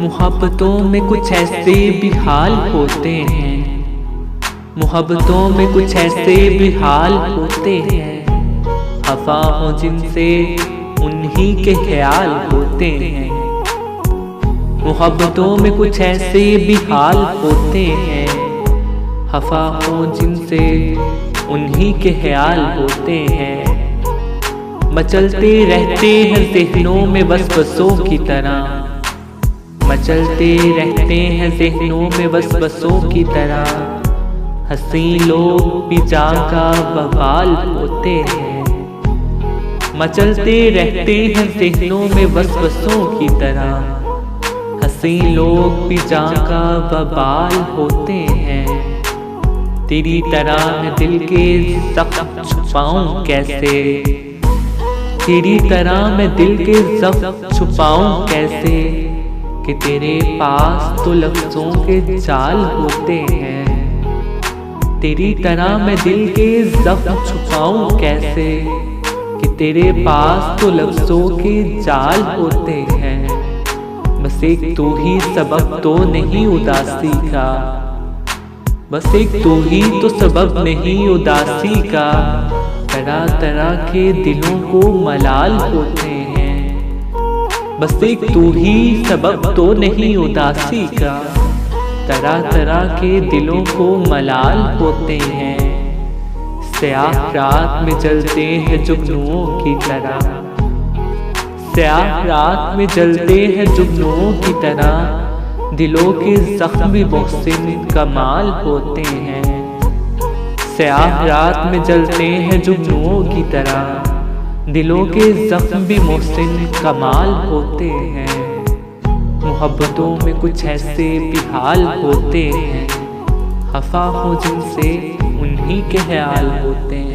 मोहब्बतों में कुछ ऐसे भी हाल होते हैं, मोहब्बतों में कुछ ऐसे भी हाल होते हैं। खफा हो जिनसे उन्हीं के ख्याल होते हैं। मोहब्बतों में कुछ ऐसे भी हाल होते हैं। खफा हो जिनसे उन्हीं के ख्याल होते हैं। मचलते रहते हैं ज़हनों में वसवसों की तरह, मचलते रहते हैं ज़हनों में वसवसों की तरह। हंसी लोग भी जागा बवाल होते हैं। मचलते रहते हैं ज़हनों में वसवसों की तरह। हंसी लोग भी जागा बवाल होते हैं। तेरी तरह मैं दिल के ज़ख्म छुपाऊं कैसे, तेरी तरह मैं दिल के ज़ख्म छुपाऊं कैसे, कि तेरे पास तो लफ्ज़ों के जाल होते हैं। तेरी तरह मैं दिल के ज़ख्म छुपाऊं कैसे, कि तेरे पास तो लफ्ज़ों के जाल होते हैं। बस एक तू ही सबब तो नहीं उदासी का, बस एक तू ही तो सबब नहीं उदासी का। तरह तरह के दिलों को मलाल होते हैं। बस एक तू ही सबब तो नहीं उदासी का। तरह तरह के दिलों को मलाल होते हैं। स्याह रात में जलते हैं जुगनुओं की तरह, स्याह रात में जलते हैं जुगनुओं की तरह। दिलों के ज़ख्म भी मोहसिन कमाल होते हैं। स्याह रात में जलते हैं जुगनुओं की तरह। दिलों के ज़ख्म भी मोहसिन कमाल होते हैं। मोहब्बतों में कुछ ऐसे भी हाल होते हैं। खफा हो जिनसे उन्हीं के ख्याल होते हैं।